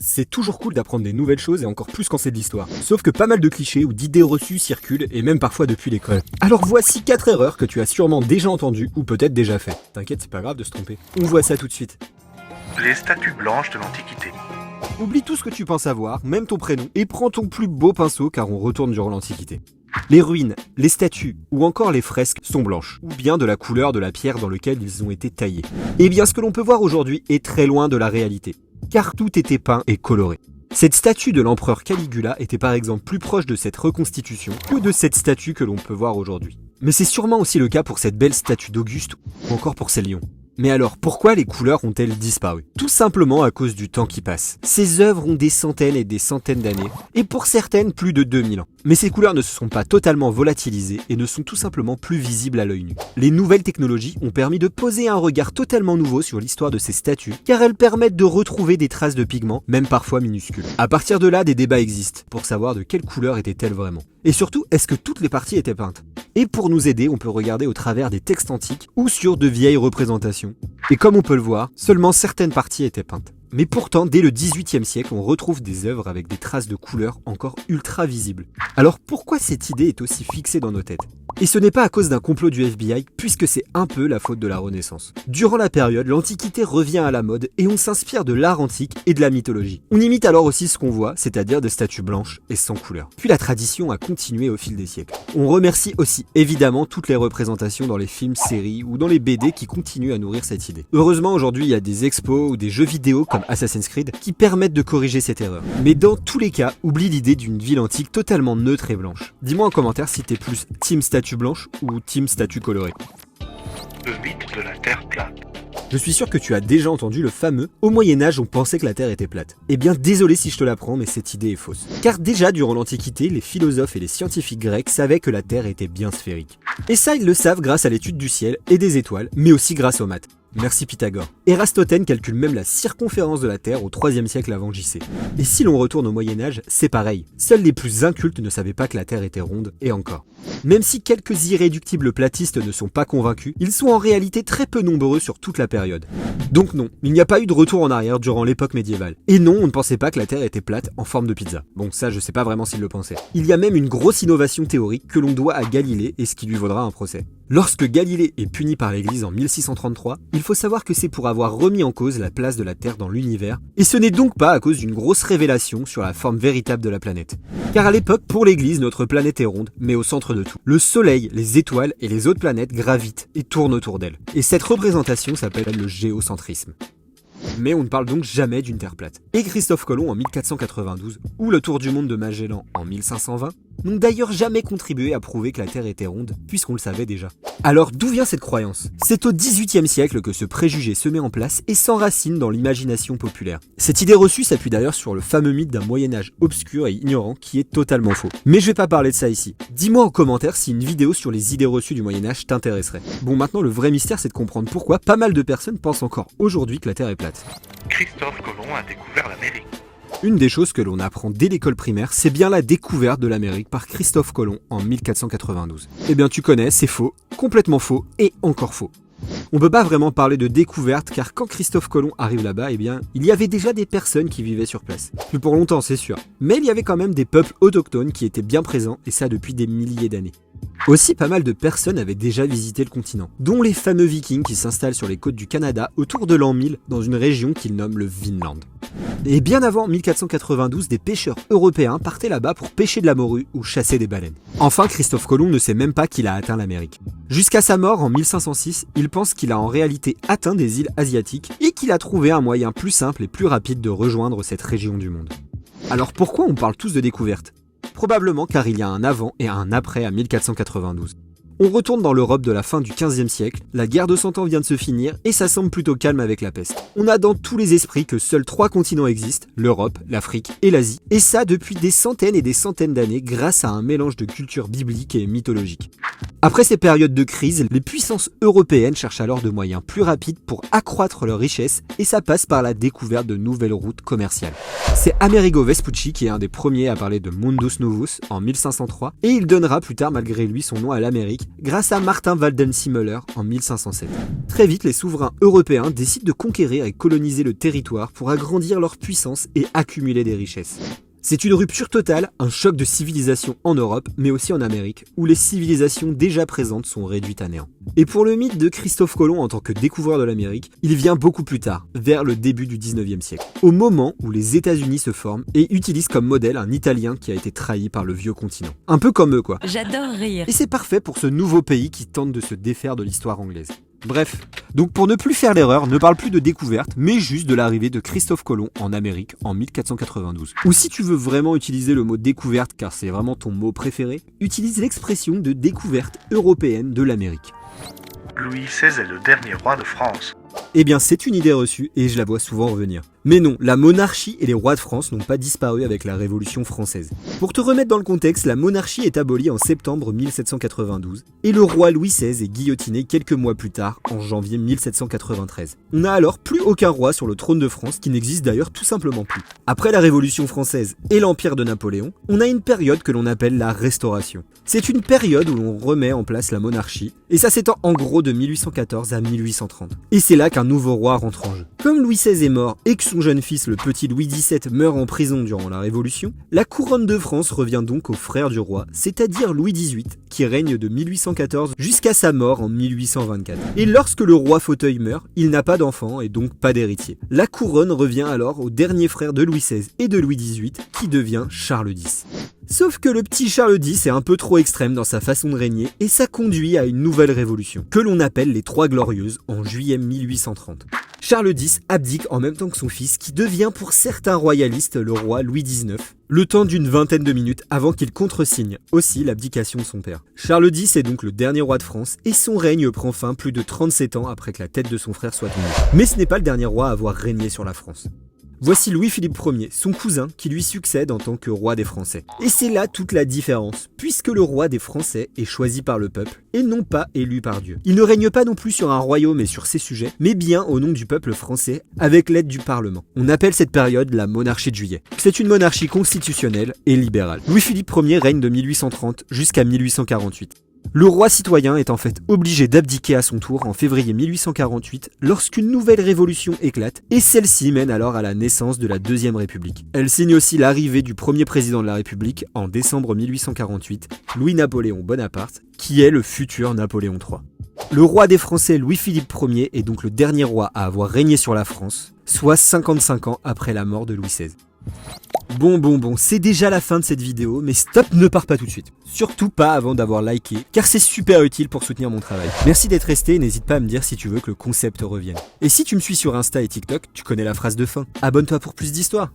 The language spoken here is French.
C'est toujours cool d'apprendre des nouvelles choses et encore plus quand c'est de l'histoire. Sauf que pas mal de clichés ou d'idées reçues circulent et même parfois depuis l'école. Alors voici 4 erreurs que tu as sûrement déjà entendues ou peut-être déjà fait. T'inquiète, c'est pas grave de se tromper. On voit ça tout de suite. Les statues blanches de l'Antiquité. Oublie tout ce que tu penses savoir, même ton prénom, et prends ton plus beau pinceau car on retourne durant l'Antiquité. Les ruines, les statues ou encore les fresques sont blanches, ou bien de la couleur de la pierre dans laquelle ils ont été taillés. Et bien ce que l'on peut voir aujourd'hui est très loin de la réalité, car tout était peint et coloré. Cette statue de l'empereur Caligula était par exemple plus proche de cette reconstitution que de cette statue que l'on peut voir aujourd'hui. Mais c'est sûrement aussi le cas pour cette belle statue d'Auguste ou encore pour ces lions. Mais alors, pourquoi les couleurs ont-elles disparu? Tout simplement à cause du temps qui passe. Ces œuvres ont des centaines et des centaines d'années, et pour certaines plus de 2000 ans. Mais ces couleurs ne se sont pas totalement volatilisées et ne sont tout simplement plus visibles à l'œil nu. Les nouvelles technologies ont permis de poser un regard totalement nouveau sur l'histoire de ces statues, car elles permettent de retrouver des traces de pigments, même parfois minuscules. À partir de là, des débats existent, pour savoir de quelle couleur étaient-elles vraiment. Et surtout, est-ce que toutes les parties étaient peintes? Et pour nous aider, on peut regarder au travers des textes antiques ou sur de vieilles représentations. Et comme on peut le voir, seulement certaines parties étaient peintes. Mais pourtant, dès le XVIIIe siècle, on retrouve des œuvres avec des traces de couleurs encore ultra visibles. Alors pourquoi cette idée est aussi fixée dans nos têtes? Et ce n'est pas à cause d'un complot du FBI, puisque c'est un peu la faute de la Renaissance. Durant la période, l'Antiquité revient à la mode et on s'inspire de l'art antique et de la mythologie. On imite alors aussi ce qu'on voit, c'est-à-dire des statues blanches et sans couleur. Puis la tradition a continué au fil des siècles. On remercie aussi évidemment toutes les représentations dans les films, séries ou dans les BD qui continuent à nourrir cette idée. Heureusement, aujourd'hui, il y a des expos ou des jeux vidéo comme Assassin's Creed qui permettent de corriger cette erreur. Mais dans tous les cas, oublie l'idée d'une ville antique totalement neutre et blanche. Dis-moi en commentaire si t'es plus team statue blanche ou team statue colorée. Le mythe de la Terre plate. Je suis sûr que tu as déjà entendu le fameux « Au Moyen-Âge, on pensait que la Terre était plate ». Eh bien, désolé si je te l'apprends, mais cette idée est fausse. Car déjà, durant l'Antiquité, les philosophes et les scientifiques grecs savaient que la Terre était bien sphérique. Et ça, ils le savent grâce à l'étude du ciel et des étoiles, mais aussi grâce aux maths. Merci Pythagore. Eratosthène calcule même la circonférence de la Terre au 3e siècle avant JC. Et si l'on retourne au Moyen-Âge, c'est pareil. Seuls les plus incultes ne savaient pas que la Terre était ronde, et encore. Même si quelques irréductibles platistes ne sont pas convaincus, ils sont en réalité très peu nombreux sur toute la période. Donc non, il n'y a pas eu de retour en arrière durant l'époque médiévale. Et non, on ne pensait pas que la Terre était plate en forme de pizza. Bon, ça je sais pas vraiment s'ils le pensaient. Il y a même une grosse innovation théorique que l'on doit à Galilée et ce qui lui vaudra un procès. Lorsque Galilée est puni par l'Église en 1633, il faut savoir que c'est pour avoir remis en cause la place de la Terre dans l'univers, et ce n'est donc pas à cause d'une grosse révélation sur la forme véritable de la planète. Car à l'époque, pour l'Église, notre planète est ronde, mais au centre de tout. Le Soleil, les étoiles et les autres planètes gravitent et tournent autour d'elle. Et cette représentation s'appelle le géocentrisme. Mais on ne parle donc jamais d'une Terre plate. Et Christophe Colomb en 1492, ou le Tour du monde de Magellan en 1520, n'ont d'ailleurs jamais contribué à prouver que la Terre était ronde, puisqu'on le savait déjà. Alors d'où vient cette croyance? C'est au XVIIIe siècle que ce préjugé se met en place et s'enracine dans l'imagination populaire. Cette idée reçue s'appuie d'ailleurs sur le fameux mythe d'un Moyen-Âge obscur et ignorant qui est totalement faux. Mais je vais pas parler de ça ici. Dis-moi en commentaire si une vidéo sur les idées reçues du Moyen-Âge t'intéresserait. Bon, maintenant le vrai mystère c'est de comprendre pourquoi pas mal de personnes pensent encore aujourd'hui que la Terre est plate. Christophe Colomb a découvert l'Amérique. Une des choses que l'on apprend dès l'école primaire, c'est bien la découverte de l'Amérique par Christophe Colomb en 1492. Eh bien tu connais, c'est faux, complètement faux et encore faux. On peut pas vraiment parler de découverte car quand Christophe Colomb arrive là-bas, eh bien, il y avait déjà des personnes qui vivaient sur place. Plus pour longtemps, c'est sûr. Mais il y avait quand même des peuples autochtones qui étaient bien présents et ça depuis des milliers d'années. Aussi, pas mal de personnes avaient déjà visité le continent, dont les fameux Vikings qui s'installent sur les côtes du Canada autour de l'an 1000 dans une région qu'ils nomment le Vinland. Et bien avant 1492, des pêcheurs européens partaient là-bas pour pêcher de la morue ou chasser des baleines. Enfin, Christophe Colomb ne sait même pas qu'il a atteint l'Amérique. Jusqu'à sa mort en 1506, il pense qu'il a en réalité atteint des îles asiatiques et qu'il a trouvé un moyen plus simple et plus rapide de rejoindre cette région du monde. Alors pourquoi on parle tous de découverte? Probablement car il y a un avant et un après à 1492. On retourne dans l'Europe de la fin du XVe siècle, la guerre de 100 ans vient de se finir et ça semble plutôt calme avec la peste. On a dans tous les esprits que seuls 3 continents existent, l'Europe, l'Afrique et l'Asie, et ça depuis des centaines et des centaines d'années grâce à un mélange de cultures bibliques et mythologiques. Après ces périodes de crise, les puissances européennes cherchent alors de moyens plus rapides pour accroître leur richesse et ça passe par la découverte de nouvelles routes commerciales. C'est Amerigo Vespucci qui est un des premiers à parler de Mundus Novus en 1503 et il donnera plus tard malgré lui son nom à l'Amérique grâce à Martin Waldenseemüller en 1507. Très vite, les souverains européens décident de conquérir et coloniser le territoire pour agrandir leur puissance et accumuler des richesses. C'est une rupture totale, un choc de civilisation en Europe, mais aussi en Amérique, où les civilisations déjà présentes sont réduites à néant. Et pour le mythe de Christophe Colomb en tant que découvreur de l'Amérique, il vient beaucoup plus tard, vers le début du 19e siècle, au moment où les États-Unis se forment et utilisent comme modèle un Italien qui a été trahi par le vieux continent. Un peu comme eux quoi. J'adore rire. Et c'est parfait pour ce nouveau pays qui tente de se défaire de l'histoire anglaise. Bref, donc pour ne plus faire l'erreur, ne parle plus de découverte, mais juste de l'arrivée de Christophe Colomb en Amérique en 1492. Ou si tu veux vraiment utiliser le mot découverte, car c'est vraiment ton mot préféré, utilise l'expression de découverte européenne de l'Amérique. Louis XVI est le dernier roi de France. Eh bien, c'est une idée reçue et je la vois souvent revenir. Mais non, la monarchie et les rois de France n'ont pas disparu avec la Révolution française. Pour te remettre dans le contexte, la monarchie est abolie en septembre 1792 et le roi Louis XVI est guillotiné quelques mois plus tard, en janvier 1793. On n'a alors plus aucun roi sur le trône de France qui n'existe d'ailleurs tout simplement plus. Après la Révolution française et l'empire de Napoléon, on a une période que l'on appelle la Restauration. C'est une période où l'on remet en place la monarchie et ça s'étend en gros de 1814 à 1830. Et c'est là qu'un nouveau roi rentre en jeu. Comme Louis XVI est mort et que son jeune fils, le petit Louis XVII, meurt en prison durant la Révolution, la couronne de France revient donc au frère du roi, c'est-à-dire Louis XVIII, qui règne de 1814 jusqu'à sa mort en 1824. Et lorsque le roi fauteuil meurt, il n'a pas d'enfant et donc pas d'héritier. La couronne revient alors au dernier frère de Louis XVI et de Louis XVIII, qui devient Charles X. Sauf que le petit Charles X est un peu trop extrême dans sa façon de régner et ça conduit à une nouvelle révolution, que l'on appelle les Trois Glorieuses en juillet 1830. Charles X abdique en même temps que son fils qui devient pour certains royalistes le roi Louis XIX, le temps d'une vingtaine de minutes avant qu'il contresigne aussi l'abdication de son père. Charles X est donc le dernier roi de France et son règne prend fin plus de 37 ans après que la tête de son frère soit tombée. Mais ce n'est pas le dernier roi à avoir régné sur la France. Voici Louis-Philippe Ier, son cousin, qui lui succède en tant que roi des Français. Et c'est là toute la différence, puisque le roi des Français est choisi par le peuple et non pas élu par Dieu. Il ne règne pas non plus sur un royaume et sur ses sujets, mais bien au nom du peuple français, avec l'aide du Parlement. On appelle cette période la monarchie de Juillet. C'est une monarchie constitutionnelle et libérale. Louis-Philippe Ier règne de 1830 jusqu'à 1848. Le roi citoyen est en fait obligé d'abdiquer à son tour en février 1848 lorsqu'une nouvelle révolution éclate et celle-ci mène alors à la naissance de la Deuxième République. Elle signe aussi l'arrivée du premier président de la République en décembre 1848, Louis-Napoléon Bonaparte, qui est le futur Napoléon III. Le roi des Français Louis-Philippe Ier est donc le dernier roi à avoir régné sur la France, soit 55 ans après la mort de Louis XVI. Bon, c'est déjà la fin de cette vidéo, mais stop, ne pars pas tout de suite. Surtout pas avant d'avoir liké, car c'est super utile pour soutenir mon travail. Merci d'être resté, n'hésite pas à me dire si tu veux que le concept revienne. Et si tu me suis sur Insta et TikTok, tu connais la phrase de fin. Abonne-toi pour plus d'histoires.